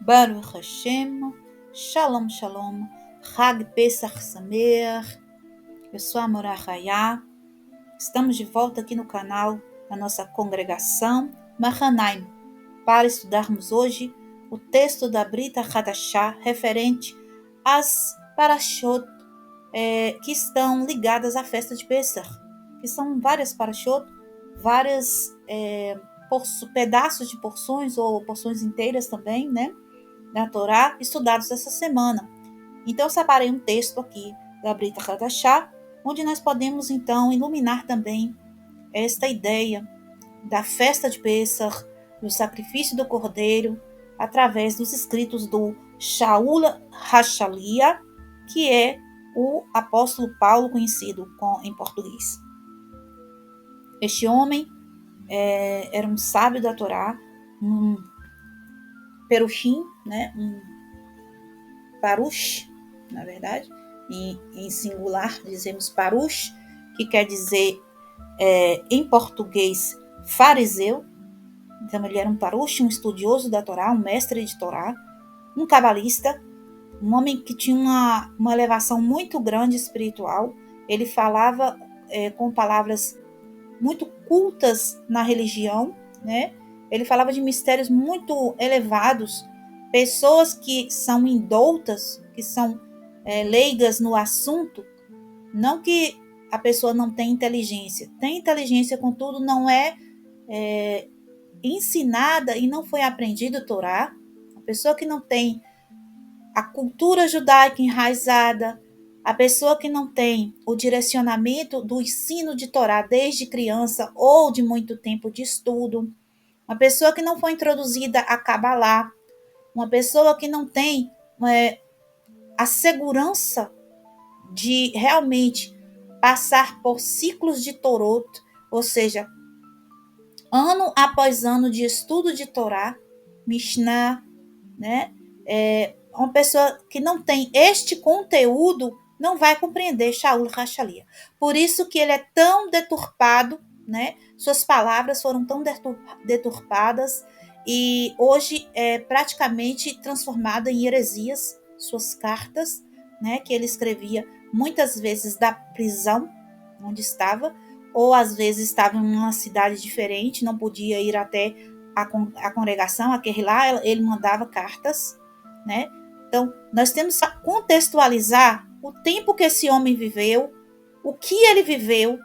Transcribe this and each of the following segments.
Baruch Hashem, Shalom Shalom, Hag Pesach Sameach. Eu sou a Morah Hayá. Estamos de volta aqui no canal da nossa congregação Mahanaim para estudarmos hoje o texto da Brita Hadashah referente às parashot que estão ligadas à festa de Pesach, que são várias parashot, várias pedaços de porções ou porções inteiras também, né? Da Torá, estudados essa semana. Então, eu separei um texto aqui da Brita Hadashah, onde nós podemos, então, iluminar também esta ideia da festa de Pesach, do sacrifício do Cordeiro, através dos escritos do Shaul Hashalia, que é o apóstolo Paulo, conhecido em português. Este homem era um sábio da Torá, um perushim, né? Um parush, na verdade, em singular dizemos parush, que quer dizer em português fariseu. Então ele era um parush, um estudioso da Torá, um mestre de Torá, um cabalista, um homem que tinha uma elevação muito grande espiritual. Ele falava com palavras muito cultas na religião, né? Ele falava de mistérios muito elevados. Pessoas que são indoutas, que são leigas no assunto, não que a pessoa não tem inteligência, contudo não é ensinada e não foi aprendido a Torá. A pessoa que não tem a cultura judaica enraizada, a pessoa que não tem o direcionamento do ensino de Torá desde criança ou de muito tempo de estudo, uma pessoa que não foi introduzida a Cabalá, uma pessoa que não tem a segurança de realmente passar por ciclos de Torot, ou seja, ano após ano de estudo de Torá, Mishnah, né? Uma pessoa que não tem este conteúdo não vai compreender Shaul Hashalia. Por isso que ele é tão deturpado, né? Suas palavras foram tão deturpadas e hoje é praticamente transformada em heresias, suas cartas, né? Que ele escrevia muitas vezes da prisão onde estava, ou às vezes estava em uma cidade diferente, não podia ir até a congregação, aquele lá, ele mandava cartas, né? Então, nós temos que contextualizar o tempo que esse homem viveu, o que ele viveu,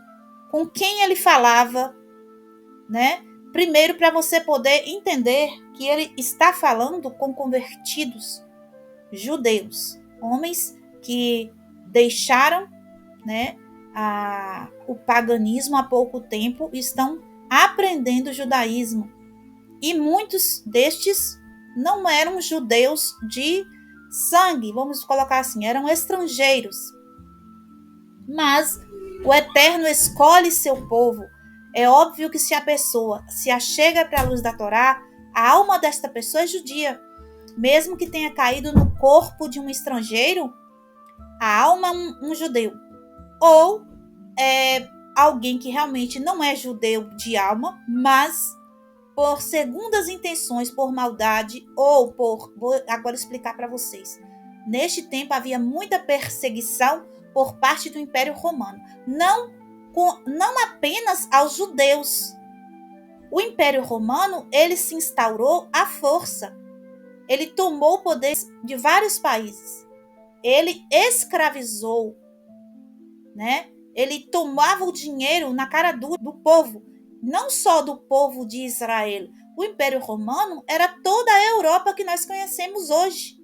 com quem ele falava, né? Primeiro, para você poder entender que ele está falando com convertidos judeus, homens que deixaram, né, o paganismo há pouco tempo, estão aprendendo o judaísmo. E muitos destes não eram judeus de sangue, vamos colocar assim, eram estrangeiros. Mas o Eterno escolhe seu povo. É óbvio que se a pessoa se achega para a luz da Torá, a alma desta pessoa é judia. Mesmo que tenha caído no corpo de um estrangeiro, a alma é um judeu. Ou alguém que realmente não é judeu de alma, mas por segundas intenções, por maldade ou por... Vou agora explicar para vocês. Neste tempo havia muita perseguição por parte do Império Romano. Não apenas aos judeus. O Império Romano, ele se instaurou à força. Ele tomou o poder de vários países. Ele escravizou, né? Ele tomava o dinheiro na cara do povo, não só do povo de Israel. O Império Romano era toda a Europa que nós conhecemos hoje.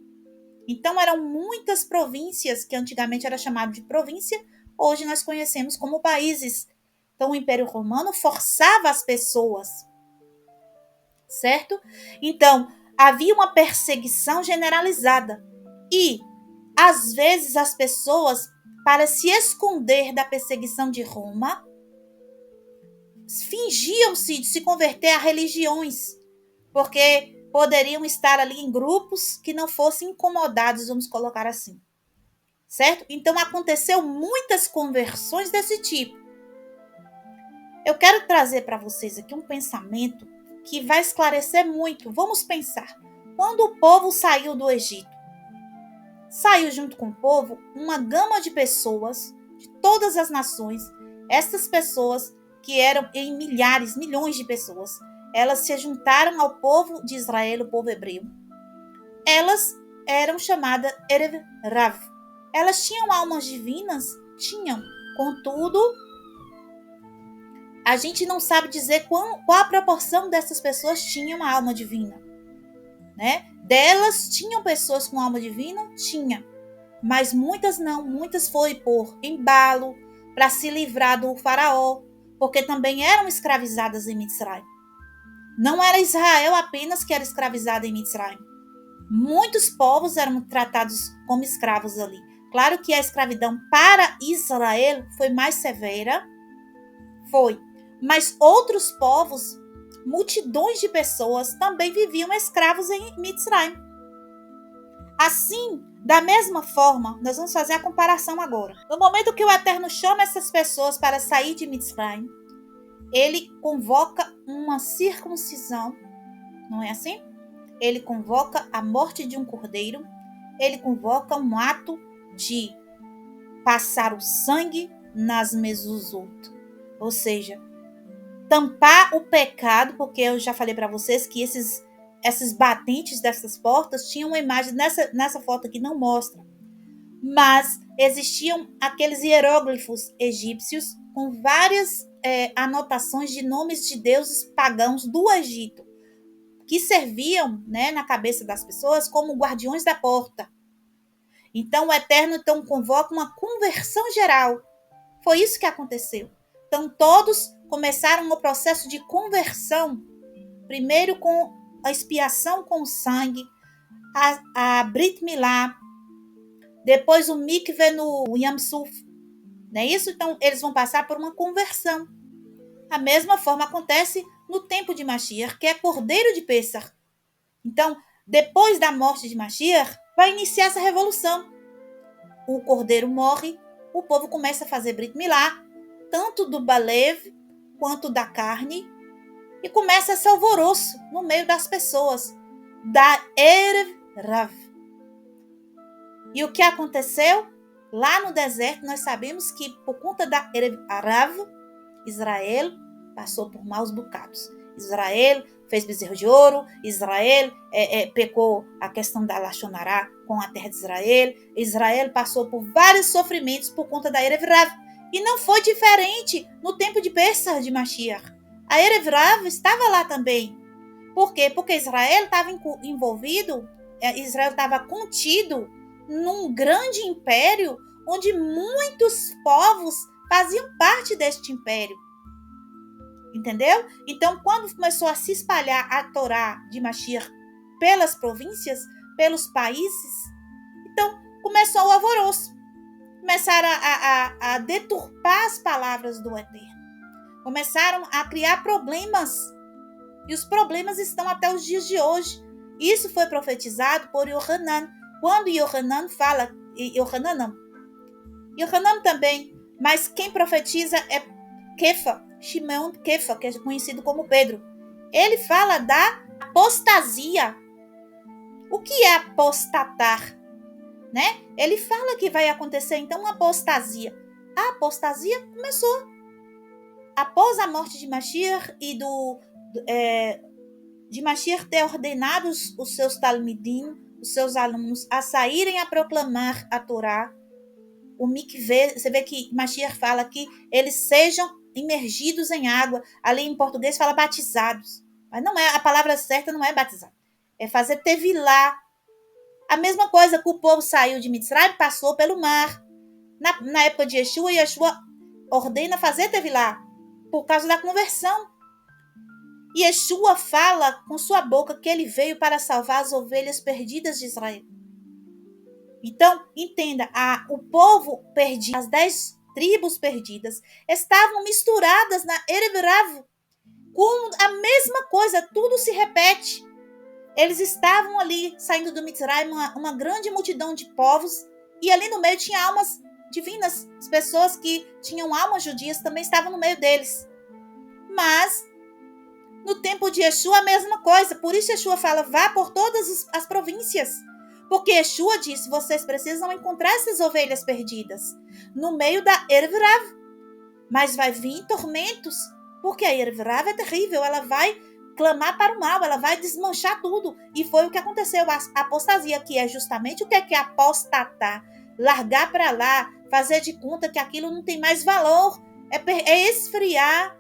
Então eram muitas províncias, que antigamente era chamado de província, hoje nós conhecemos como países. Então o Império Romano forçava as pessoas, certo? Então havia uma perseguição generalizada e às vezes as pessoas, para se esconder da perseguição de Roma, fingiam-se de se converter a religiões, porque poderiam estar ali em grupos que não fossem incomodados, vamos colocar assim, certo? Então aconteceu muitas conversões desse tipo. Eu quero trazer para vocês aqui um pensamento que vai esclarecer muito. Vamos pensar, Quando o povo saiu do Egito, saiu junto com o povo uma gama de pessoas de todas as nações. Essas pessoas, que eram em milhares, milhões de pessoas, elas se juntaram ao povo de Israel, o povo hebreu. Elas eram chamadas Erev Rav. Elas tinham almas divinas? Tinham. Contudo, a gente não sabe dizer qual a proporção dessas pessoas tinham uma alma divina, né? Delas tinham pessoas com alma divina? Tinha. Mas muitas não. Muitas foi por embalo, para se livrar do faraó, porque também eram escravizadas em Mitzrayim. Não era Israel apenas que era escravizada em Mitzrayim. Muitos povos eram tratados como escravos ali. Claro que a escravidão para Israel foi mais severa, foi. Mas outros povos, multidões de pessoas, também viviam escravos em Mitzrayim. Assim, da mesma forma, nós vamos fazer a comparação agora. No momento que o Eterno chama essas pessoas para sair de Mitzrayim, ele convoca uma circuncisão, não é assim? Ele convoca a morte de um cordeiro, ele convoca um ato de passar o sangue nas mezuzot, ou seja, tampar o pecado, porque eu já falei para vocês que esses batentes dessas portas tinham uma imagem, nessa foto aqui não mostra, mas existiam aqueles hieróglifos egípcios com várias anotações de nomes de deuses pagãos do Egito, que serviam, né, na cabeça das pessoas como guardiões da porta. Então o Eterno convoca uma conversão geral. Foi isso que aconteceu. Então todos começaram o processo de conversão, primeiro com a expiação com o sangue, a Brit Milá, depois o mikve no Yam Suf, não é isso? Então eles vão passar por uma conversão. A mesma forma acontece no tempo de Mashiach, que é Cordeiro de Pêssar. Então, depois da morte de Mashiach, vai iniciar essa revolução. O cordeiro morre, o povo começa a fazer Brit Milá, tanto do Balev quanto da carne, e começa esse alvoroço no meio das pessoas, da Erev Rav. E o que aconteceu? Lá no deserto, nós sabemos que por conta da Erev Rav, Israel passou por maus bocados. Israel fez bezerro de ouro, Israel pecou a questão da Lachonará com a terra de Israel, Israel passou por vários sofrimentos por conta da Erev Rav. E não foi diferente no tempo de Pêssar de Mashiach. A Erev Rav estava lá também. Por quê? Porque Israel estava envolvido, Israel estava contido num grande império onde muitos povos faziam parte deste império. Entendeu? Então, quando começou a se espalhar a Torá de Mashiach pelas províncias, pelos países, então começou o alvoroço. Começaram a deturpar as palavras do Eterno. Começaram a criar problemas. E os problemas estão até os dias de hoje. Isso foi profetizado por Yohanan. Quando Yohanan fala... Yohanan também. Mas quem profetiza é Kefa, Shimon Kefa, que é conhecido como Pedro. Ele fala da apostasia. O que é apostatar? Né? Ele fala que vai acontecer então uma apostasia. A apostasia começou após a morte de Mashiach e de Mashiach ter ordenado os seus talmidim, os seus alunos, a saírem a proclamar a Torá. O mikveh, você vê que Mashiach fala que eles sejam imergidos em água. Ali em português fala batizados. Mas não é, a palavra certa não é batizar. É fazer tevilá. A mesma coisa que o povo saiu de Mitzrayim, passou pelo mar. Na época de Yeshua, Yeshua ordena fazer tevilá por causa da conversão. Yeshua fala com sua boca que ele veio para salvar as ovelhas perdidas de Israel. Então, entenda, o povo perdido, as 10 tribos perdidas, estavam misturadas na Erev Rav, com a mesma coisa, tudo se repete. Eles estavam ali, saindo do Mitzrayim, uma grande multidão de povos, e ali no meio tinha almas divinas, as pessoas que tinham almas judias também estavam no meio deles. Mas No tempo de Yeshua, a mesma coisa. Por isso Yeshua fala, vá por todas as províncias. Porque Yeshua disse, vocês precisam encontrar essas ovelhas perdidas no meio da Erev Rav. Mas vai vir tormentos, porque a Erev Rav é terrível. Ela vai clamar para o mal, ela vai desmanchar tudo. E foi o que aconteceu, a apostasia, que é justamente o que é apostatar. Largar para lá, fazer de conta que aquilo não tem mais valor. É esfriar,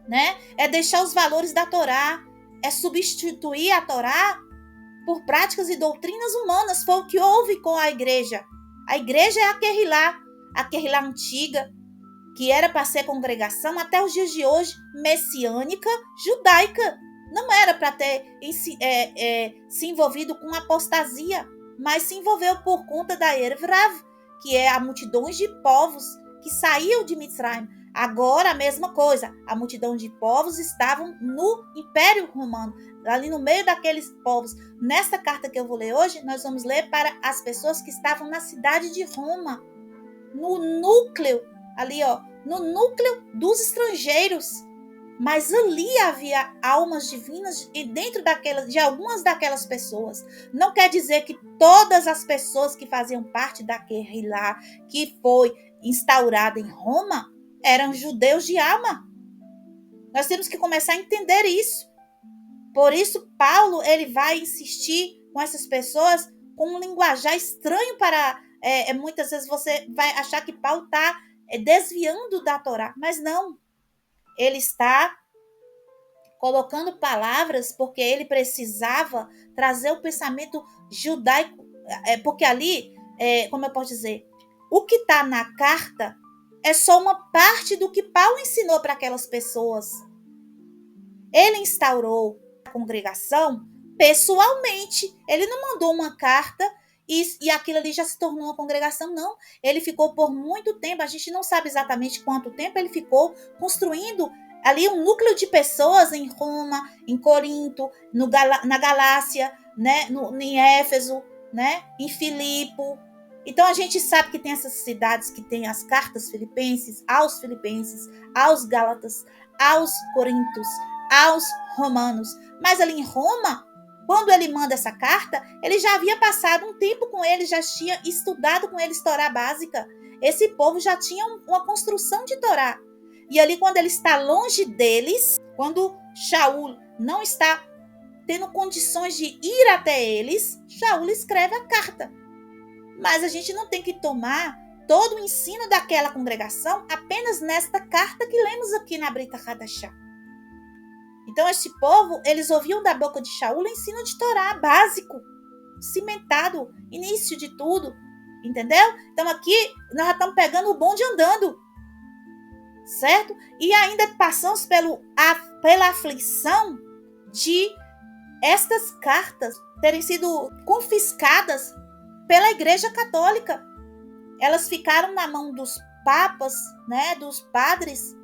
né? É deixar os valores da Torá, é substituir a Torá por práticas e doutrinas humanas. Foi o que houve com a igreja. A igreja é a Kehilá antiga, que era para ser congregação até os dias de hoje, messiânica, judaica. Não era para ter se envolvido com apostasia, mas se envolveu por conta da Erev Rav, que é a multidões de povos que saíam de Mitzrayim. Agora a mesma coisa, a multidão de povos estavam no Império Romano, ali no meio daqueles povos. Nesta carta que eu vou ler hoje, nós vamos ler para as pessoas que estavam na cidade de Roma, no núcleo, ali no núcleo dos estrangeiros. Mas ali havia almas divinas e dentro de algumas daquelas pessoas. Não quer dizer que todas as pessoas que faziam parte da Kehilá, que foi instaurada em Roma, eram judeus de alma. Nós temos que começar a entender isso. Por isso, Paulo ele vai insistir com essas pessoas com um linguajar estranho para... muitas vezes você vai achar que Paulo está desviando da Torá, mas não. Ele está colocando palavras porque ele precisava trazer o pensamento judaico, porque ali, como eu posso dizer, o que está na carta é só uma parte do que Paulo ensinou para aquelas pessoas. Ele instaurou a congregação pessoalmente. Ele não mandou uma carta e aquilo ali já se tornou uma congregação, não. Ele ficou por muito tempo, a gente não sabe exatamente quanto tempo ele ficou construindo ali um núcleo de pessoas em Roma, em Corinto, na Galácia, né, em Éfeso, né, em Filipo. Então a gente sabe que tem essas cidades que tem as cartas filipenses, aos Gálatas, aos Coríntios, aos romanos. Mas ali em Roma, quando ele manda essa carta, ele já havia passado um tempo com eles, já tinha estudado com eles Torá básica. Esse povo já tinha uma construção de Torá. E ali, quando ele está longe deles, quando Shaul não está tendo condições de ir até eles, Shaul escreve a carta. Mas a gente não tem que tomar todo o ensino daquela congregação apenas nesta carta que lemos aqui na Brita Hadashah. Então, este povo, eles ouviam da boca de Shaul o ensino de Torá básico, cimentado, início de tudo, entendeu? Então, aqui, nós já estamos pegando o bonde andando, certo? E ainda passamos pela aflição de estas cartas terem sido confiscadas pela Igreja Católica. Elas ficaram na mão dos papas, né, dos padres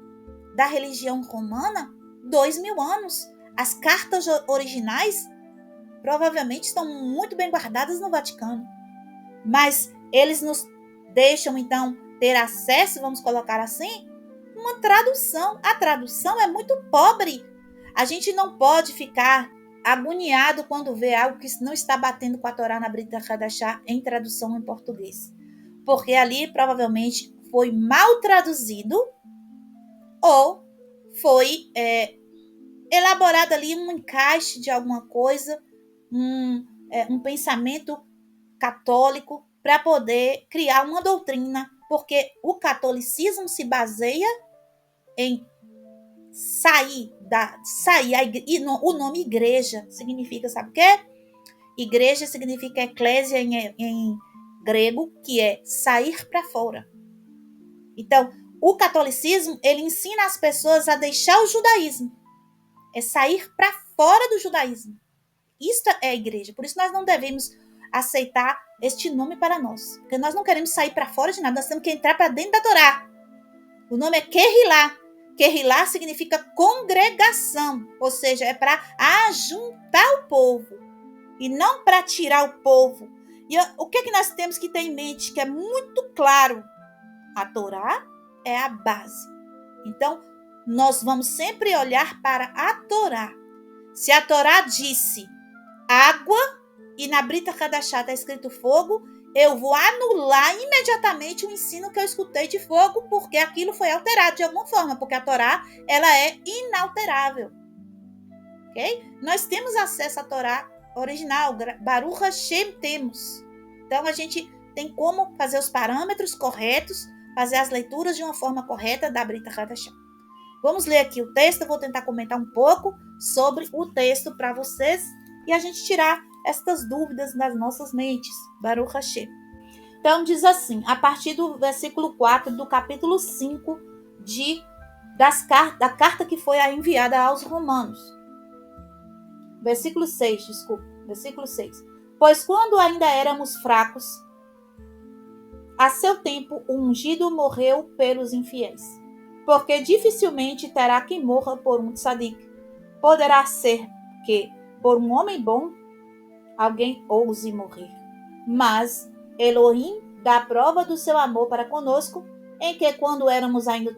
da religião romana, 2000 anos. As cartas originais provavelmente estão muito bem guardadas no Vaticano. Mas eles nos deixam, então, ter acesso, vamos colocar assim, uma tradução. A tradução é muito pobre. A gente não pode ficar agoniado quando vê algo que não está batendo com a Torá na Brita Hadashah em tradução em português. Porque ali provavelmente foi mal traduzido ou foi elaborado ali um encaixe de alguma coisa, um pensamento católico para poder criar uma doutrina, porque o catolicismo se baseia em o nome igreja significa, sabe o quê? Igreja significa eclésia em grego, que é sair para fora. Então, o catolicismo, ele ensina as pessoas a deixar o judaísmo. É sair para fora do judaísmo. Isto é a igreja. Por isso nós não devemos aceitar este nome para nós. Porque nós não queremos sair para fora de nada. Nós temos que entrar para dentro da Torá. O nome é Kehilá. Kehilá significa congregação. Ou seja, é para ajuntar o povo. E não para tirar o povo. E o que nós temos que ter em mente? Que é muito claro. A Torá é a base. Então, nós vamos sempre olhar para a Torá. Se a Torá disse água e na Brita Hadashah está escrito fogo, eu vou anular imediatamente o ensino que eu escutei de fogo, porque aquilo foi alterado de alguma forma, porque a Torá ela é inalterável. Ok? Nós temos acesso à Torá original, Baruch Hashem temos. Então a gente tem como fazer os parâmetros corretos, fazer as leituras de uma forma correta da Brita Hadashah. Vamos ler aqui o texto, eu vou tentar comentar um pouco sobre o texto para vocês e a gente tirar estas dúvidas das nossas mentes. Baruch Hashem. Então diz assim, a partir do versículo 4 do capítulo 5 da carta que foi enviada aos romanos. Versículo 6. Pois quando ainda éramos fracos, a seu tempo o ungido morreu pelos infiéis. Porque dificilmente terá quem morra por um tzadik. Poderá ser que, por um homem bom, alguém ouse morrer. Mas Elohim dá prova do seu amor para conosco, em que quando éramos ainda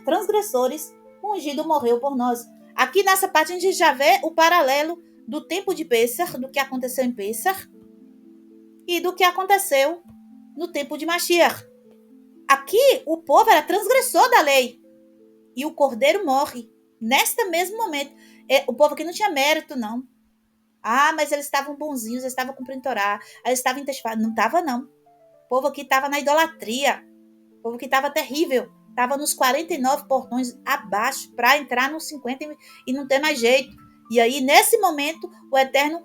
transgressores, o ungido morreu por nós. Aqui nessa parte a gente já vê o paralelo do tempo de Pessah, do que aconteceu em Pessah, e do que aconteceu no tempo de Mashiach. Aqui o povo era transgressor da lei, e o cordeiro morre. Neste mesmo momento. O povo aqui não tinha mérito, não. Mas eles estavam bonzinhos, eles estavam cumprindo Torá, eles estavam intestifados. Não estava, não. O povo aqui estava na idolatria. O povo aqui estava terrível. Estava nos 49 portões abaixo para entrar nos 50 e não ter mais jeito. E aí, nesse momento, o Eterno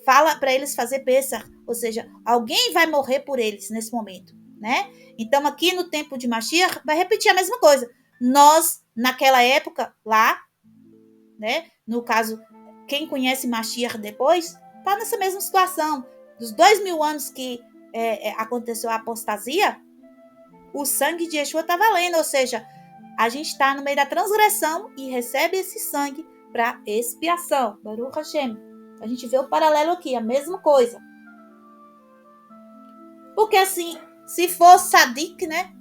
fala para eles fazer Pessah. Ou seja, alguém vai morrer por eles nesse momento, né? Então, aqui no tempo de Mashiach, vai repetir a mesma coisa. Nós, naquela época, lá, né? No caso, quem conhece Mashiach depois, está nessa mesma situação. Dos 2000 anos que aconteceu a apostasia, o sangue de Yeshua está valendo. Ou seja, a gente está no meio da transgressão e recebe esse sangue para expiação. Baruch Hashem. A gente vê o paralelo aqui, a mesma coisa. Porque assim, se for sadik, né?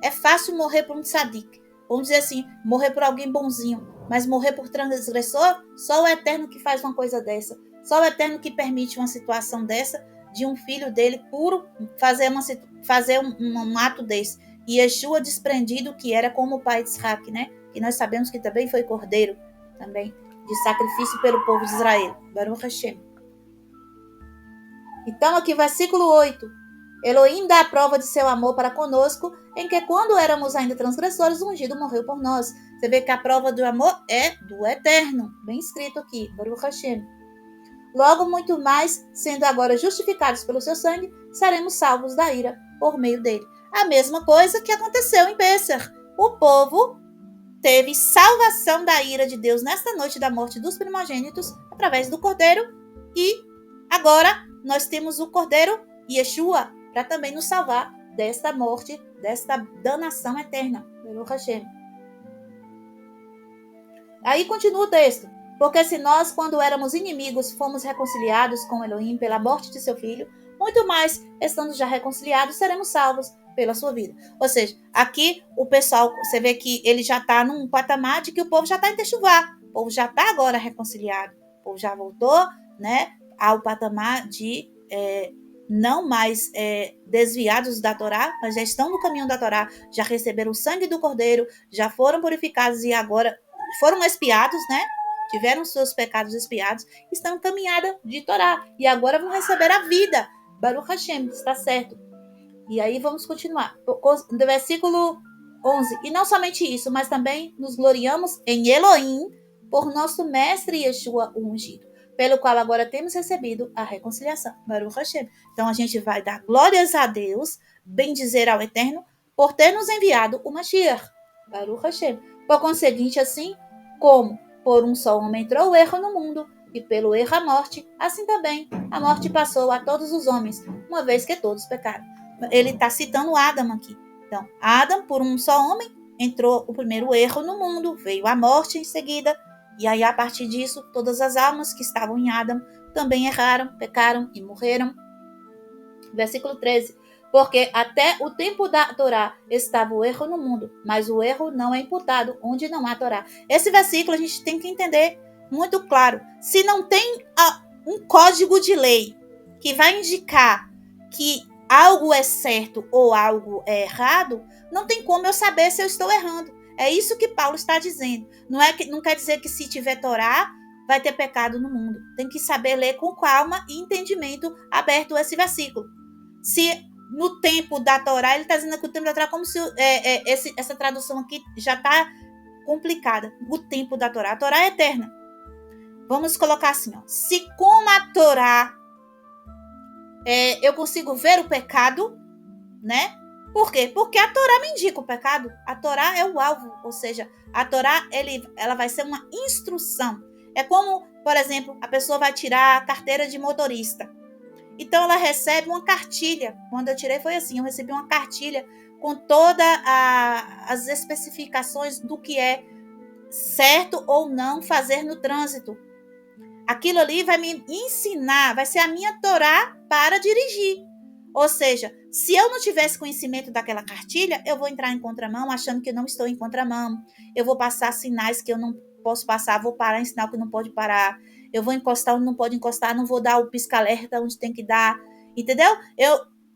É fácil morrer por um sadik. Vamos dizer assim, morrer por alguém bonzinho. Mas morrer por transgressor, só o Eterno que faz uma coisa dessa. Só o Eterno que permite uma situação dessa, de um filho dele puro fazer um ato desse. E Yeshua desprendido, que era como o pai de Isaac, né? Que nós sabemos que também foi cordeiro, também, de sacrifício pelo povo de Israel. Baruch Hashem. Então aqui, versículo 8. Elohim dá a prova de seu amor para conosco, em que quando éramos ainda transgressores, o ungido morreu por nós. Você vê que a prova do amor é do Eterno. Bem escrito aqui, Baruch Hashem. Logo, muito mais, sendo agora justificados pelo seu sangue, seremos salvos da ira por meio dele. A mesma coisa que aconteceu em Pessah. O povo teve salvação da ira de Deus nesta noite da morte dos primogênitos, através do Cordeiro, e agora nós temos o Cordeiro, Yeshua, para também nos salvar desta morte, desta danação eterna. Baruch Hashem. Aí continua o texto. Porque se nós, quando éramos inimigos, fomos reconciliados com Elohim pela morte de seu filho, muito mais, estando já reconciliados, seremos salvos pela sua vida. Ou seja, aqui o pessoal, você vê que ele já está num patamar de que o povo já está em Techuvá. O povo já está agora reconciliado. O povo já voltou, né, ao patamar de não mais desviados da Torá, mas já estão no caminho da Torá, já receberam o sangue do Cordeiro, já foram purificados e agora foram expiados, né? Tiveram seus pecados expiados, estão caminhada de Torá e agora vão receber a vida. Baruch Hashem, está certo. E aí vamos continuar. Do versículo 11. E não somente isso, mas também nos gloriamos em Elohim por nosso mestre Yeshua o ungido, pelo qual agora temos recebido a reconciliação. Baruch Hashem. Então a gente vai dar glórias a Deus, bendizer ao Eterno, por ter nos enviado o Mashiach. Baruch Hashem. Por conseguinte, assim como por um só homem entrou o erro no mundo, e pelo erro a morte, assim também a morte passou a todos os homens, uma vez que todos pecaram. Ele está citando Adam aqui. Então, Adam, por um só homem, entrou o primeiro erro no mundo, veio a morte em seguida, e aí a partir disso, todas as almas que estavam em Adam também erraram, pecaram e morreram. Versículo 13. Porque até o tempo da Torá estava o erro no mundo, mas o erro não é imputado onde não há Torá. Esse versículo a gente tem que entender muito claro. Se não tem um código de lei que vai indicar que algo é certo ou algo é errado, não tem como eu saber se eu estou errando. É isso que Paulo está dizendo. Não quer dizer que se tiver Torá, vai ter pecado no mundo. Tem que saber ler com calma e entendimento aberto esse versículo. Se no tempo da Torá, ele está dizendo que o tempo da Torá, como se essa tradução aqui já está complicada. O tempo da Torá. A Torá é eterna. Vamos colocar assim, ó. Se com a Torá eu consigo ver o pecado, né? Por quê? Porque a Torá me indica o pecado. A Torá é o alvo, ou seja, a Torá ela vai ser uma instrução. É como, por exemplo, a pessoa vai tirar a carteira de motorista. Então ela recebe uma cartilha. Quando eu tirei foi assim, eu recebi uma cartilha com todas as especificações do que é certo ou não fazer no trânsito. Aquilo ali vai me ensinar, vai ser a minha Torá para dirigir. Ou seja, se eu não tivesse conhecimento daquela cartilha, eu vou entrar em contramão achando que eu não estou em contramão. Eu vou passar sinais que eu não posso passar, vou parar em sinal que não pode parar. Eu vou encostar onde não pode encostar, não vou dar o pisca-alerta onde tem que dar. Entendeu?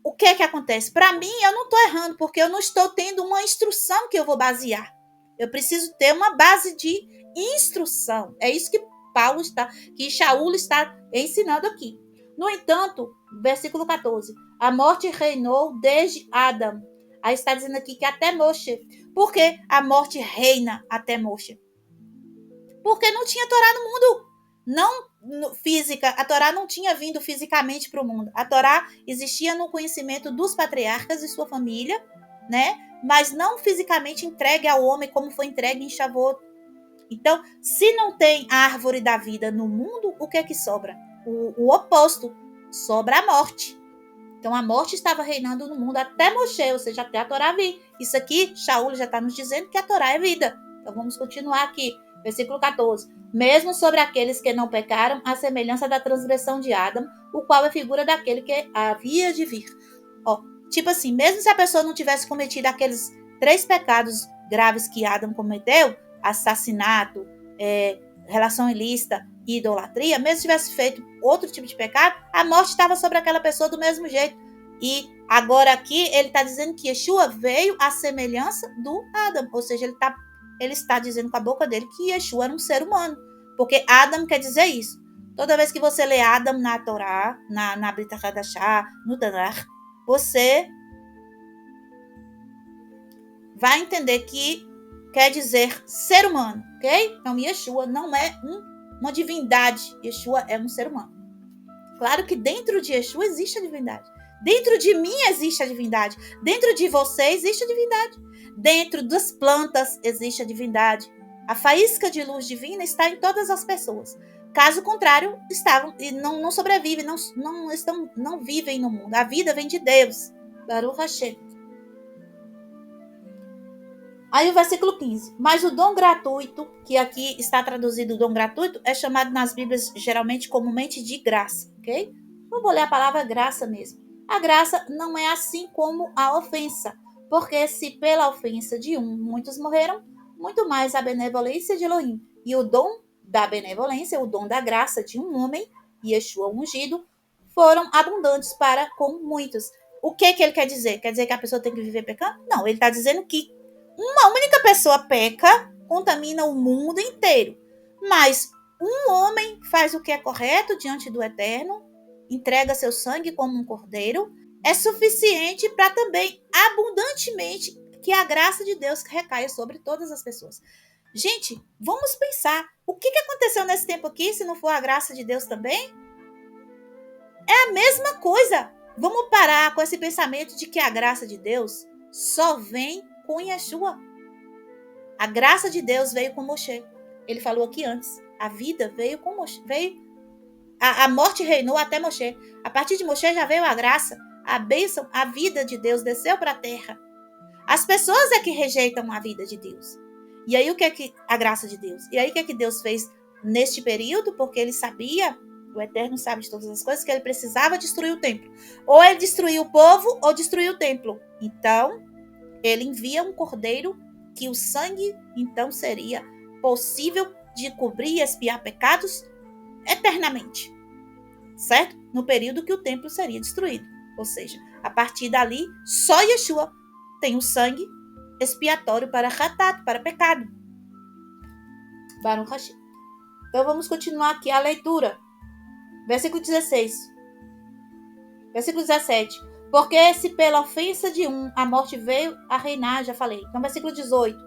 O que é que acontece? Para mim, eu não estou errando, porque eu não estou tendo uma instrução que eu vou basear. Eu preciso ter uma base de instrução. É isso que Shaul está ensinando aqui. No entanto, versículo 14, a morte reinou desde Adão. Aí está dizendo aqui que até Moshe. Por que a morte reina até Moshe? Porque não tinha Torá no mundo. Não física, a Torá não tinha vindo fisicamente para o mundo. A Torá existia no conhecimento dos patriarcas e sua família, né? Mas não fisicamente entregue ao homem como foi entregue em Shavuot. Então, se não tem a árvore da vida no mundo, o que é que sobra? O oposto, sobra a morte. Então, a morte estava reinando no mundo até Moshe, ou seja, até a Torá vir. Isso aqui, Shaul já está nos dizendo que a Torá é vida. Então, vamos continuar aqui, versículo 14. Mesmo sobre aqueles que não pecaram, a semelhança da transgressão de Adão, o qual é figura daquele que havia de vir. Ó, tipo assim, mesmo se a pessoa não tivesse cometido aqueles 3 pecados graves que Adão cometeu, assassinato, relação ilícita e idolatria, mesmo se tivesse feito outro tipo de pecado, a morte estava sobre aquela pessoa do mesmo jeito. E agora aqui ele está dizendo que Yeshua veio à semelhança do Adão, ou seja, ele está dizendo com a boca dele que Yeshua era um ser humano, porque Adão quer dizer isso. Toda vez que você lê Adão na Torá, na Brit Hadashah, no Tanakh, você vai entender que quer dizer ser humano, ok? Então, Yeshua não é uma divindade. Yeshua é um ser humano. Claro que dentro de Yeshua existe a divindade. Dentro de mim existe a divindade. Dentro de você existe a divindade. Dentro das plantas existe a divindade. A faísca de luz divina está em todas as pessoas. Caso contrário, estavam e não sobrevivem, não vivem no mundo. A vida vem de Deus. Baruch Hashem. Aí o versículo 15. Mas o dom gratuito, que aqui está traduzido dom gratuito, é chamado nas Bíblias geralmente comumente de graça, ok? Vamos ler a palavra graça mesmo. A graça não é assim como a ofensa, porque se pela ofensa de um muitos morreram, muito mais a benevolência de Elohim e o dom da benevolência, o dom da graça de um homem, Yeshua ungido, foram abundantes para com muitos. O que ele quer dizer? Quer dizer que a pessoa tem que viver pecando? Não, ele está dizendo que uma única pessoa peca, contamina o mundo inteiro. Mas um homem faz o que é correto diante do Eterno, entrega seu sangue como um cordeiro, é suficiente para também, abundantemente, que a graça de Deus recaia sobre todas as pessoas. Gente, vamos pensar, o que aconteceu nesse tempo aqui, se não for a graça de Deus também? É a mesma coisa. Vamos parar com esse pensamento de que a graça de Deus só vem com Yeshua. A graça de Deus veio com Moshe. Ele falou aqui antes. A vida veio com Moshe. A morte reinou até Moshe. A partir de Moshe já veio a graça. A bênção, a vida de Deus desceu para a terra. As pessoas é que rejeitam a vida de Deus. E aí o que é que a graça de Deus? E aí o que é que Deus fez neste período? Porque ele sabia O Eterno sabe de todas as coisas, que ele precisava destruir o templo. Ou ele destruía o povo, ou destruía o templo. Então, ele envia um cordeiro que o sangue, então, seria possível de cobrir e expiar pecados eternamente. Certo? No período que o templo seria destruído. Ou seja, a partir dali, só Yeshua tem o sangue expiatório para Hatat, para pecado. Baruch Hashem. Então vamos continuar aqui a leitura. Versículo 16. Versículo 17. Porque se pela ofensa de um a morte veio a reinar, já falei. Então versículo 18.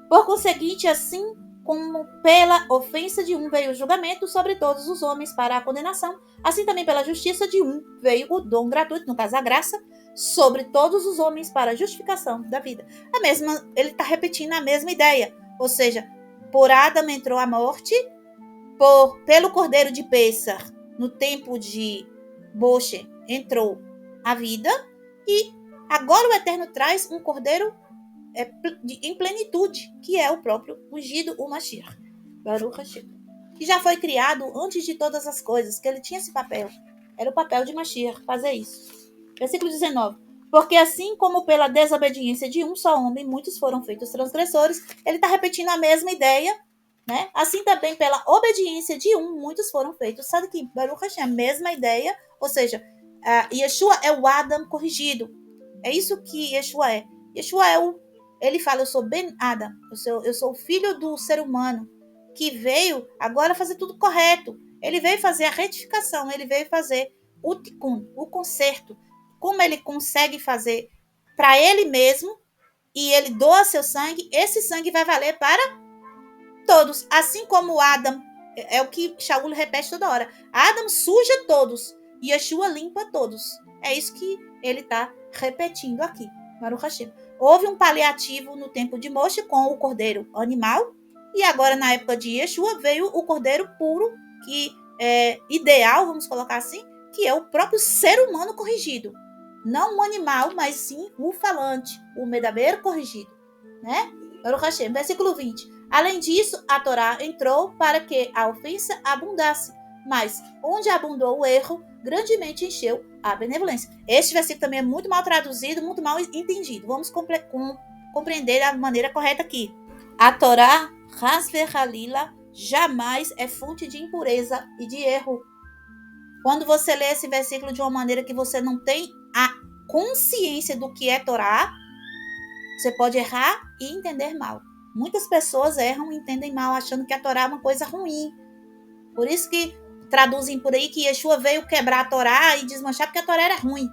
Por conseguinte, assim como pela ofensa de um veio o julgamento sobre todos os homens para a condenação, assim também pela justiça de um veio o dom gratuito, no caso a graça, sobre todos os homens para a justificação da vida. Ele está repetindo a mesma ideia. Ou seja, por Adão entrou a morte, pelo cordeiro de Pêssar, no tempo de Moshe, entrou a vida, e agora o Eterno traz um cordeiro em plenitude, que é o próprio ungido, o Mashiach, Baruch Hashem, que já foi criado antes de todas as coisas, que ele tinha esse papel. Era o papel de Mashiach fazer isso. Versículo 19. Porque assim como pela desobediência de um só homem, muitos foram feitos transgressores, ele está repetindo a mesma ideia, né? Assim também pela obediência de um, muitos foram feitos. Sabe que Baruch Hashem, a mesma ideia, ou seja, Yeshua é o Adam corrigido. É isso que Yeshua é. Yeshua ele fala, eu sou Ben Adam, eu sou o filho do ser humano, que veio agora fazer tudo correto. Ele veio fazer a retificação, ele veio fazer o tikkun, o conserto. Como ele consegue fazer para ele mesmo, e ele doa seu sangue, esse sangue vai valer para todos. Assim como Adam, é o que Shaul repete toda hora, Adam suja todos, e Yeshua limpa todos. É isso que ele está repetindo aqui, Baruch Hashem. Houve um paliativo no tempo de Moshe com o cordeiro animal, e agora na época de Yeshua veio o cordeiro puro, que é ideal, vamos colocar assim, que é o próprio ser humano corrigido. Não o animal, mas sim o falante, o medaber corrigido, né? Baruch Hashem, versículo 20. Além disso, a Torá entrou para que a ofensa abundasse, mas onde abundou o erro, grandemente encheu a benevolência. Este versículo também é muito mal traduzido, muito mal entendido. Vamos compreender da maneira correta aqui. A Torá, Has ve'Halila, jamais é fonte de impureza e de erro. Quando você lê esse versículo de uma maneira que você não tem a consciência do que é Torá, você pode errar e entender mal. Muitas pessoas erram e entendem mal, achando que a Torá é uma coisa ruim. Por isso que traduzem por aí que Yeshua veio quebrar a Torá e desmanchar porque a Torá era ruim.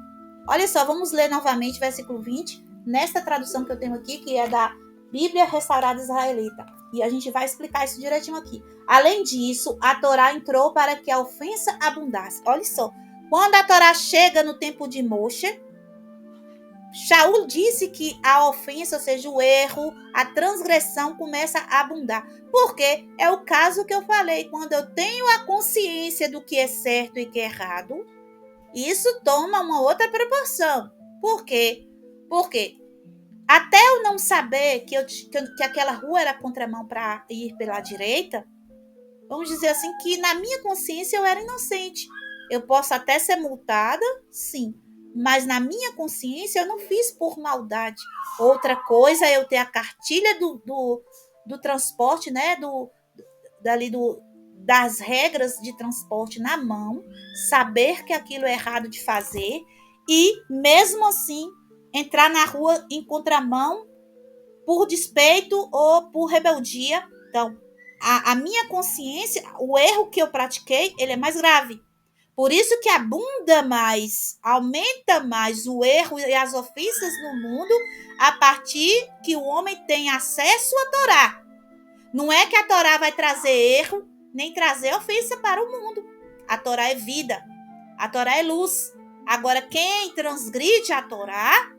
Olha só, vamos ler novamente o versículo 20, nesta tradução que eu tenho aqui, que é da Bíblia Restaurada Israelita. E a gente vai explicar isso direitinho aqui. Além disso, a Torá entrou para que a ofensa abundasse. Olha só, quando a Torá chega no tempo de Moshe, Shaul disse que a ofensa, ou seja, o erro, a transgressão começa a abundar. Porque é o caso que eu falei, quando eu tenho a consciência do que é certo e que é errado, isso toma uma outra proporção. Por quê? Porque até eu não saber que aquela rua era contramão para ir pela direita, vamos dizer assim, que na minha consciência eu era inocente. Eu posso até ser multada, sim, mas na minha consciência eu não fiz por maldade. Outra coisa é eu ter a cartilha do transporte, né, das regras de transporte na mão, saber que aquilo é errado de fazer e, mesmo assim, entrar na rua em contramão por despeito ou por rebeldia. Então, a minha consciência, o erro que eu pratiquei, ele é mais grave. Por isso que abunda mais, aumenta mais o erro e as ofensas no mundo a partir que o homem tem acesso à Torá. Não é que a Torá vai trazer erro, nem trazer ofensa para o mundo. A Torá é vida, a Torá é luz. Agora, quem transgride a Torá,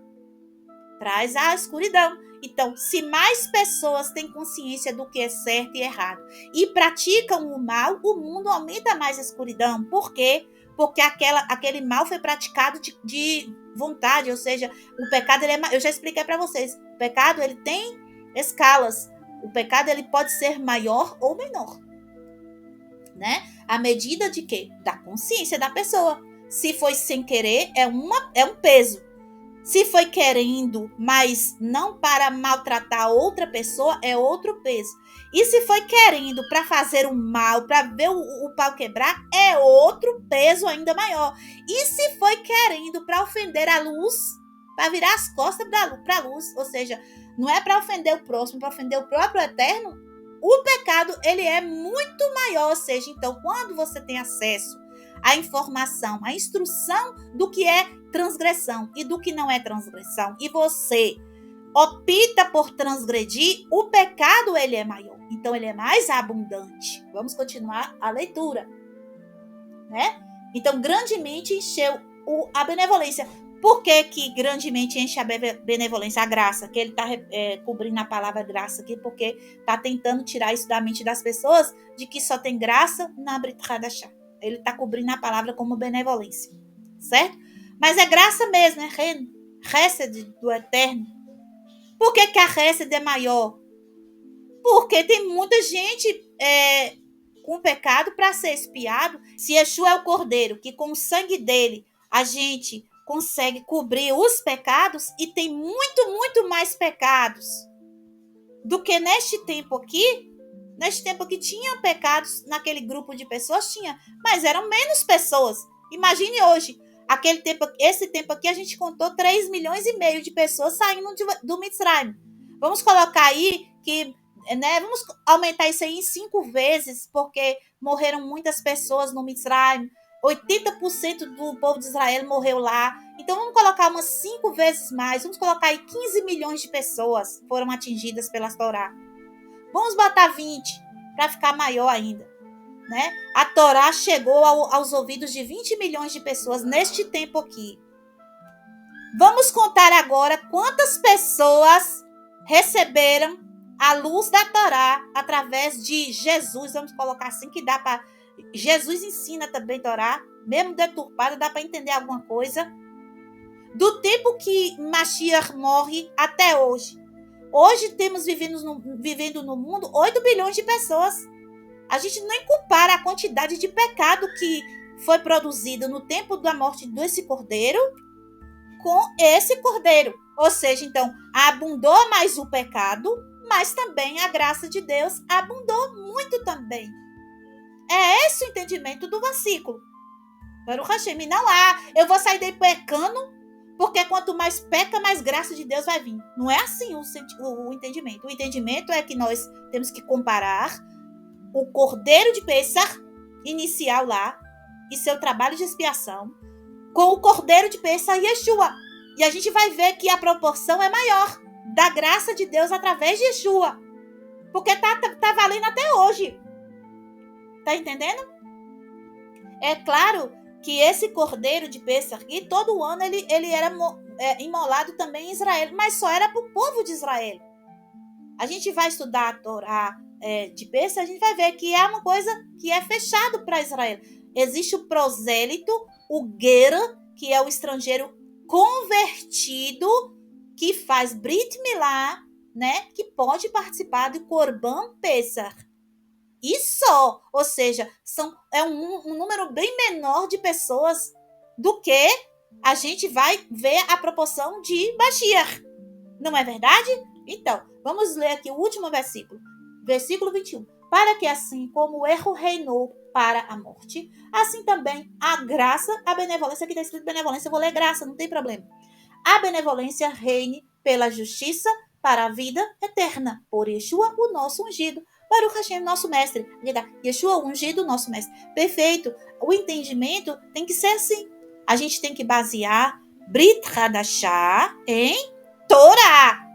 traz a escuridão. Então, se mais pessoas têm consciência do que é certo e errado e praticam o mal, o mundo aumenta mais a escuridão. Por quê? Porque aquele mal foi praticado de vontade, ou seja, o pecado, eu já expliquei para vocês, o pecado ele tem escalas. O pecado ele pode ser maior ou menor. né? A medida de quê? Da consciência da pessoa. Se foi sem querer, é um peso. Se foi querendo, mas não para maltratar outra pessoa, é outro peso. E se foi querendo para fazer o mal, para ver o pau quebrar, é outro peso ainda maior. E se foi querendo para ofender a luz, para virar as costas para a luz, ou seja, não é para ofender o próximo, para ofender o próprio eterno, o pecado ele é muito maior. Ou seja, então, quando você tem acesso à informação, à instrução do que é transgressão e do que não é transgressão, e você opta por transgredir, o pecado ele é maior. Então, ele é mais abundante. Vamos continuar a leitura, né? Então, grandemente encheu a benevolência. Por que grandemente enche a benevolência? A graça, que ele está cobrindo a palavra graça aqui, porque está tentando tirar isso da mente das pessoas, de que só tem graça na Brit Hadashah. Ele está cobrindo a palavra como benevolência, certo? Mas é graça mesmo, é Hesed do Eterno. Por que a Hesed é maior? Porque tem muita gente com pecado para ser expiado. Se Yeshua é o Cordeiro, que com o sangue dele a gente consegue cobrir os pecados, e tem muito, muito mais pecados do que neste tempo aqui. Neste tempo aqui tinha pecados naquele grupo de pessoas, tinha, mas eram menos pessoas. Imagine hoje, esse tempo aqui a gente contou 3,5 milhões de pessoas saindo do Mitzrayim. Vamos colocar aí que, né, vamos aumentar isso aí em 5 vezes, porque morreram muitas pessoas no Mitzrayim. 80% do povo de Israel morreu lá. Então vamos colocar umas 5 vezes mais. Vamos colocar aí 15 milhões de pessoas foram atingidas pela Torá. Vamos botar 20 para ficar maior ainda, né? A Torá chegou aos ouvidos de 20 milhões de pessoas neste tempo aqui. Vamos contar agora quantas pessoas receberam a luz da Torá através de Jesus. Vamos colocar assim, que dá para... Jesus ensina também Torá, mesmo deturpada, dá para entender alguma coisa. Do tempo que Mashiach morre até hoje. Hoje temos vivendo no mundo 8 bilhões de pessoas. A gente nem compara a quantidade de pecado que foi produzido no tempo da morte desse cordeiro com esse cordeiro. Ou seja, então, abundou mais o pecado, mas também a graça de Deus abundou muito também. É esse o entendimento do versículo. Baruch Hashem, e não eu vou sair daí pecando, porque quanto mais peca, mais graça de Deus vai vir. Não é assim o entendimento. O entendimento é que nós temos que comparar o cordeiro de Pessah inicial lá, e seu trabalho de expiação, com o cordeiro de Pessah Yeshua. E a gente vai ver que a proporção é maior da graça de Deus através de Yeshua. Porque tá valendo até hoje. Tá entendendo? É claro que esse cordeiro de Pessah aqui, todo ano ele era imolado também em Israel, mas só era para o povo de Israel. A gente vai estudar a Torá de Pessah, a gente vai ver que é uma coisa que é fechado para Israel. Existe o prosélito, o Gera, que é o estrangeiro convertido, que faz Brit Milá, né, que pode participar do Corban Pessah. E só, ou seja, é um número bem menor de pessoas do que a gente vai ver a proporção de Mashiach. Não é verdade? Então, vamos ler aqui o último versículo. Versículo 21. Para que assim como o erro reinou para a morte, assim também a graça, a benevolência, aqui está escrito benevolência, eu vou ler graça, não tem problema. A benevolência reine pela justiça para a vida eterna, por Yeshua, o nosso ungido. Baruch Hashem, nosso mestre. Yeshua, o ungido, nosso mestre. Perfeito. O entendimento tem que ser assim. A gente tem que basear Brit Hadashah em Torá.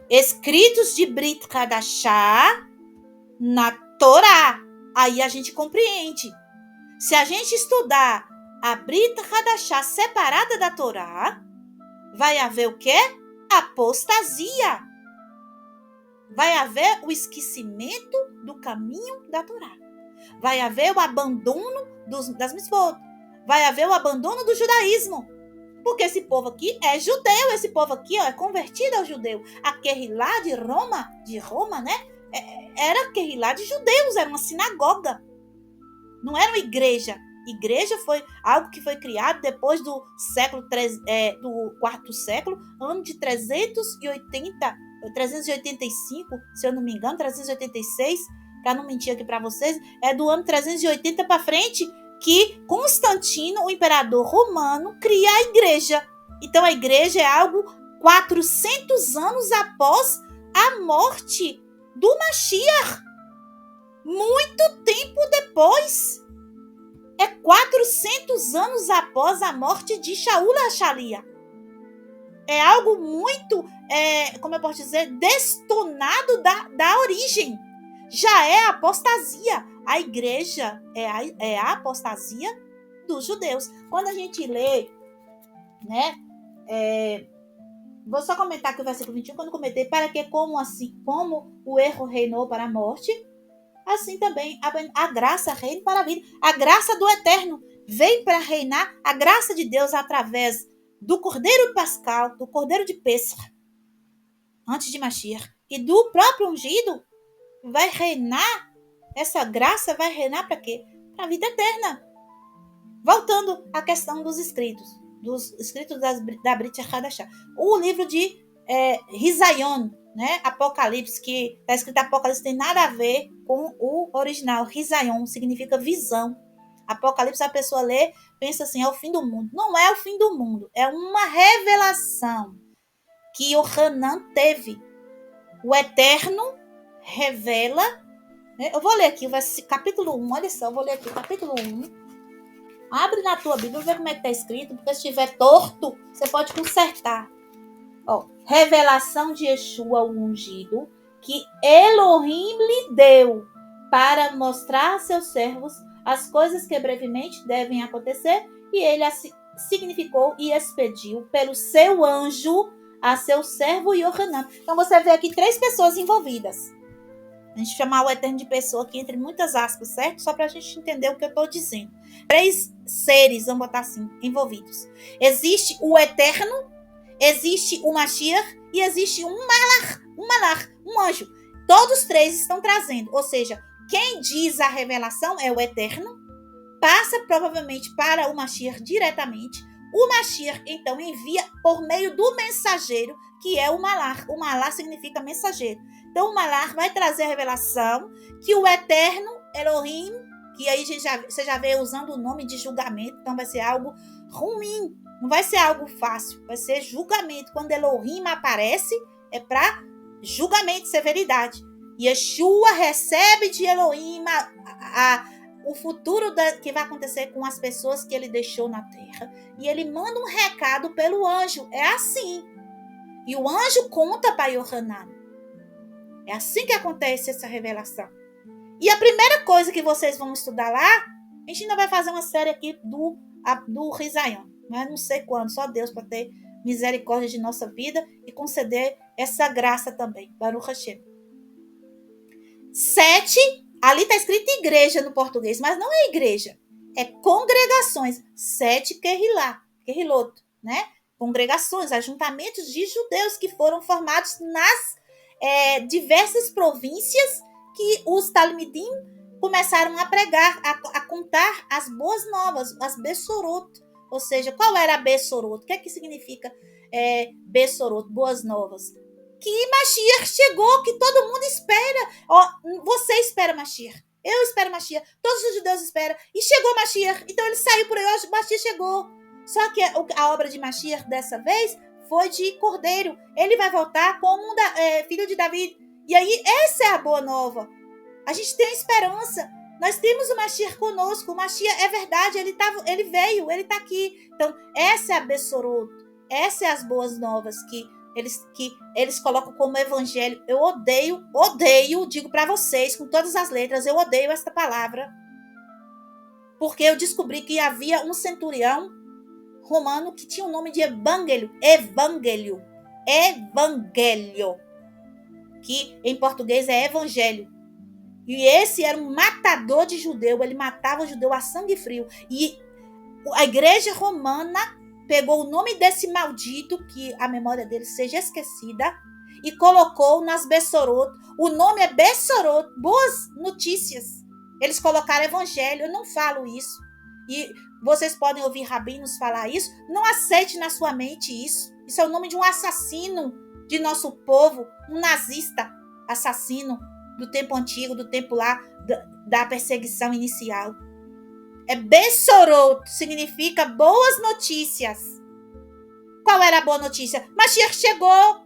Escritos de Brit Hadashah na Torá. Aí a gente compreende. Se a gente estudar a Brit Hadashah separada da Torá, vai haver o quê? Apostasia. Vai haver o esquecimento do caminho da Torá. Vai haver o abandono das mitzvot. Vai haver o abandono do judaísmo. Porque esse povo aqui é judeu. Esse povo aqui é convertido ao judeu. A Querrilá de Roma, né? Era Querrilá de judeus. Era uma sinagoga. Não era uma igreja. Igreja foi algo que foi criado depois do do quarto século, ano de 385, se eu não me engano, 386, para não mentir aqui para vocês, é do ano 380 para frente que Constantino, o imperador romano, cria a igreja. Então a igreja é algo 400 anos após a morte do Mashiach. Muito tempo depois. É 400 anos após a morte de Shaul HaShalia. É algo muito, como eu posso dizer, destonado da origem. Já é a apostasia. A igreja é a apostasia dos judeus. Quando a gente lê, né? Vou só comentar aqui o versículo 21, quando comentei, para que como o erro reinou para a morte, assim também a graça reina para a vida. A graça do Eterno vem para reinar, a graça de Deus através do Cordeiro Pascal, do Cordeiro de Pêssar, antes de Mashiach, e do próprio ungido, vai reinar, essa graça vai reinar para quê? Para a vida eterna. Voltando à questão dos escritos da Brit Hadashah. O livro de Risayon, né? Apocalipse, que está escrito Apocalipse, tem nada a ver com o original. Risayon significa visão. Apocalipse, a pessoa lê, pensa assim, é o fim do mundo. Não é o fim do mundo, é uma revelação que o Hanan teve. O Eterno revela, né? Eu vou ler aqui, capítulo 1, olha só, eu vou ler aqui, capítulo 1. Abre na tua Bíblia, ver como é que está escrito, porque se estiver torto, você pode consertar. Revelação de Yeshua, o ungido, que Elohim lhe deu para mostrar a seus servos as coisas que brevemente devem acontecer, e ele assim significou e expediu pelo seu anjo a seu servo Yohanan. Então você vê aqui 3 pessoas envolvidas. A gente chamar o Eterno de pessoa aqui entre muitas aspas, certo? Só para a gente entender o que eu estou dizendo. 3 seres, vamos botar assim, envolvidos. Existe o Eterno, existe o Mashiach e existe um Malach, um anjo. Todos 3 estão trazendo. Ou seja, quem diz a revelação é o Eterno, passa provavelmente para o Mashiach diretamente. O Mashiach, então, envia por meio do mensageiro, que é o Malach. O Malach significa mensageiro. Então, o Malach vai trazer a revelação que o Eterno, Elohim, que aí você já vê usando o nome de julgamento, então vai ser algo ruim, não vai ser algo fácil, vai ser julgamento. Quando Elohim aparece, é para julgamento, severidade. Yeshua recebe de Elohim o futuro que vai acontecer com as pessoas que ele deixou na terra. E ele manda um recado pelo anjo. É assim. E o anjo conta para Yohanan. É assim que acontece essa revelação. E a primeira coisa que vocês vão estudar lá, a gente ainda vai fazer uma série aqui do Risayon. Mas não sei quando, só Deus para ter misericórdia de nossa vida e conceder essa graça também. Baruch Hashem. 7, ali está escrito igreja no português, mas não é igreja, é congregações. 7 Querrilot, né? Congregações, ajuntamentos de judeus que foram formados nas diversas províncias que os Talmidim começaram a pregar, a contar as boas novas, as Bessorot. Ou seja, qual era a Bessorot? O que é que significa Bessorot, boas novas? Que Mashiach chegou, que todo mundo espera. Você espera Mashiach, eu espero Mashiach, todos os judeus esperam. E chegou Mashiach, então ele saiu por aí, hoje Mashiach chegou. Só que a obra de Mashiach dessa vez foi de cordeiro. Ele vai voltar como filho de Davi. E aí, essa é a boa nova. A gente tem esperança. Nós temos o Mashiach conosco. O Mashiach é verdade, ele veio, ele está aqui. Então, essa é a Bessorot. Essa é as boas novas que eles colocam como evangelho. Eu odeio, digo para vocês, com todas as letras, eu odeio esta palavra. Porque eu descobri que havia um centurião romano que tinha o nome de Evangelho, que em português é evangelho. E esse era um matador de judeu, ele matava o judeu a sangue frio. E a igreja romana pegou o nome desse maldito, que a memória dele seja esquecida, e colocou nas Bessorot. O nome é Bessorot, boas notícias. Eles colocaram evangelho, eu não falo isso. E vocês podem ouvir rabinos falar isso. Não aceite na sua mente isso. Isso é o nome de um assassino de nosso povo, um nazista assassino do tempo antigo, do tempo lá da perseguição inicial. É Bessorot, significa boas notícias. Qual era a boa notícia? Mashiach chegou.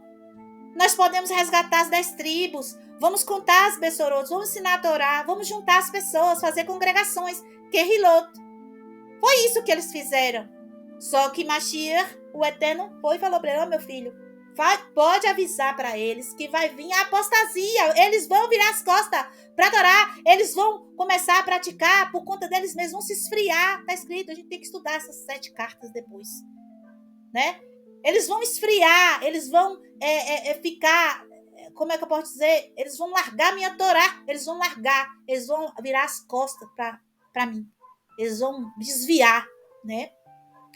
Nós podemos resgatar as 10 tribos. Vamos contar as Bessorotos, vamos ensinar a Torá, vamos juntar as pessoas, fazer congregações. Kehilot. Foi isso que eles fizeram. Só que Mashiach, o Eterno, foi e falou para ele, meu filho, pode avisar para eles que vai vir a apostasia. Eles vão virar as costas para Torá. Eles vão começar a praticar por conta deles mesmos, vão se esfriar. Está escrito, a gente tem que estudar essas 7 cartas depois. Né? Eles vão esfriar, eles vão ficar, como é que eu posso dizer? Eles vão largar minha Torá, eles vão virar as costas para mim. Eles vão desviar, né?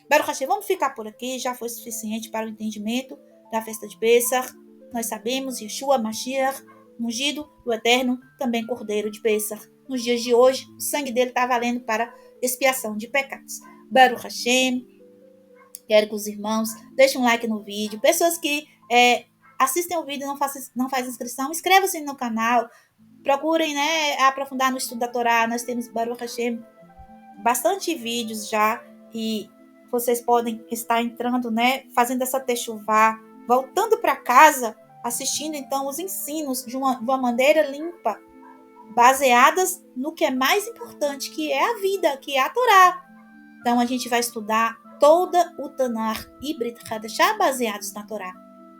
Baruch Hashem, vamos ficar por aqui, já foi suficiente para o entendimento da festa de Pêssar. Nós sabemos, Yeshua, Mashiach, ungido do Eterno, também Cordeiro de Pêssar. Nos dias de hoje, o sangue dele está valendo para expiação de pecados. Baruch Hashem. Quero que os irmãos deixem um like no vídeo. Pessoas que assistem o vídeo e não fazem inscrição, inscrevam-se no canal. Procurem, né, aprofundar no estudo da Torá. Nós temos, Baruch Hashem, bastante vídeos já. E vocês podem estar entrando, né, fazendo essa techuvá, voltando para casa, assistindo, então, os ensinos de uma maneira limpa, baseadas no que é mais importante, que é a vida, que é a Torá. Então, a gente vai estudar toda o Tanar e Brit Hadashah baseados na Torá,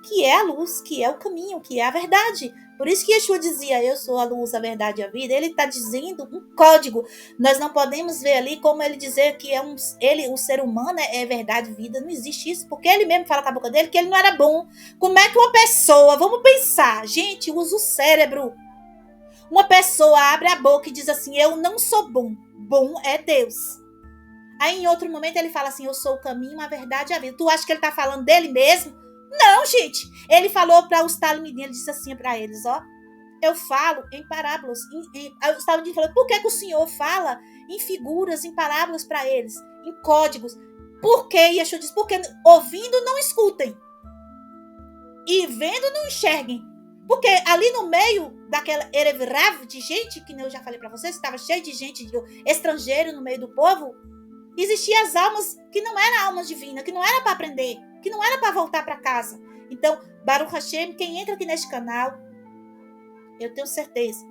que é a luz, que é o caminho, que é a verdade. Por isso que Yeshua dizia, eu sou a luz, a verdade e a vida. Ele está dizendo um código. Nós não podemos ver ali como ele dizer que o ser humano é verdade e vida. Não existe isso, porque ele mesmo fala com a boca dele que ele não era bom. Como é que uma pessoa, vamos pensar, gente, usa o cérebro. Uma pessoa abre a boca e diz assim, eu não sou bom. Bom é Deus. Aí, em outro momento, ele fala assim, eu sou o caminho, a verdade e a vida. Tu acha que ele está falando dele mesmo? Não, gente. Ele falou para os talmidim, ele disse assim para eles, ó, eu falo em parábolas. Os talmidim falou, por que o senhor fala em figuras, em parábolas para eles, em códigos? Por quê? E Yeshua diz, porque ouvindo não escutem e vendo não enxerguem. Porque ali no meio daquela Erev Rav de gente, que eu já falei para vocês, estava cheio de gente estrangeiro no meio do povo, existiam as almas que não eram almas divinas, que não era para aprender, que não era para voltar para casa. Então, Baruch Hashem, quem entra aqui neste canal, eu tenho certeza,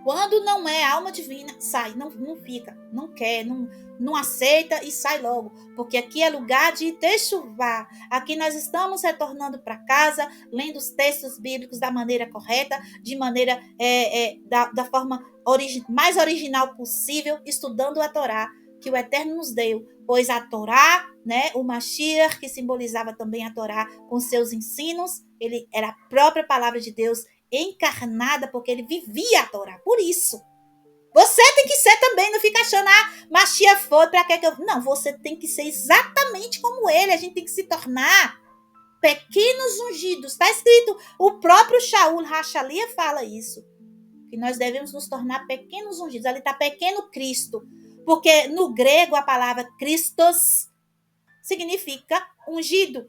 quando não é alma divina, sai, não fica, não quer, não aceita e sai logo. Porque aqui é lugar de techuvá. Aqui nós estamos retornando para casa, lendo os textos bíblicos da maneira correta, de maneira da forma mais original possível, estudando a Torá, que o Eterno nos deu, pois a Torá, né, o Mashiach, que simbolizava também a Torá com seus ensinos, ele era a própria palavra de Deus encarnada, porque ele vivia a Torá. Por isso, você tem que ser também, não fica achando, Mashiach foi, para que eu... Não, você tem que ser exatamente como ele, a gente tem que se tornar pequenos ungidos. Está escrito, o próprio Shaul Hachalia fala isso, que nós devemos nos tornar pequenos ungidos. Ali está pequeno Cristo, porque no grego a palavra Christos significa ungido,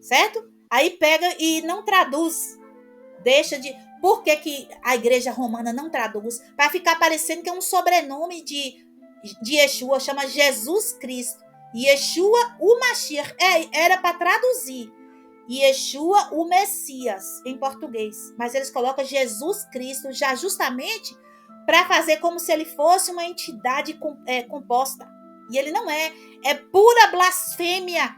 certo? Aí pega e não traduz, deixa de... Por que a igreja romana não traduz? Para ficar parecendo que é um sobrenome de Yeshua, chama Jesus Cristo. Yeshua, o Mashiach, era para traduzir Yeshua, o Messias, em português. Mas eles colocam Jesus Cristo já justamente para fazer como se ele fosse uma entidade composta. E ele não é. É pura blasfêmia.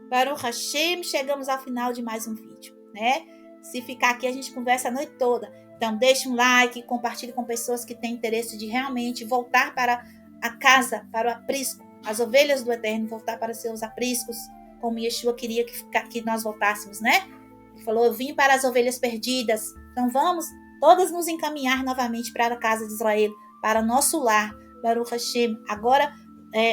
Baruch Hashem, chegamos ao final de mais um vídeo, né? Se ficar aqui, a gente conversa a noite toda. Então, deixe um like, compartilhe com pessoas que têm interesse de realmente voltar para a casa, para o aprisco. As ovelhas do Eterno voltar para seus apriscos, como Yeshua queria que nós voltássemos, né? Ele falou, eu vim para as ovelhas perdidas. Então, vamos todas nos encaminhar novamente para a casa de Israel, para nosso lar. Baruch Hashem, agora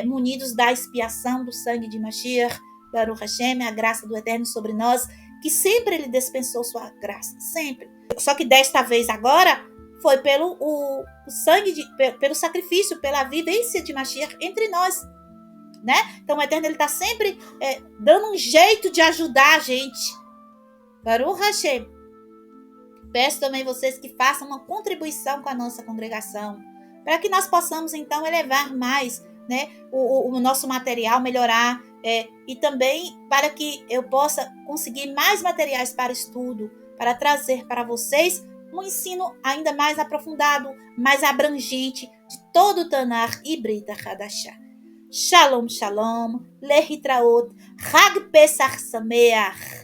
munidos da expiação do sangue de Mashiach. Baruch Hashem, a graça do Eterno sobre nós, que sempre ele dispensou sua graça, sempre. Só que desta vez agora foi pelo o sangue, pelo sacrifício, pela vivência de Mashiach entre nós, né? Então o Eterno está sempre dando um jeito de ajudar a gente. Baruch Hashem. Peço também vocês que façam uma contribuição com a nossa congregação, para que nós possamos então elevar mais, né, o nosso material, melhorar, e também para que eu possa conseguir mais materiais para estudo, para trazer para vocês um ensino ainda mais aprofundado, mais abrangente de todo o Tanar e Brita Hadashah. Shalom, shalom, lehitraot, Hag Pesach Sameach.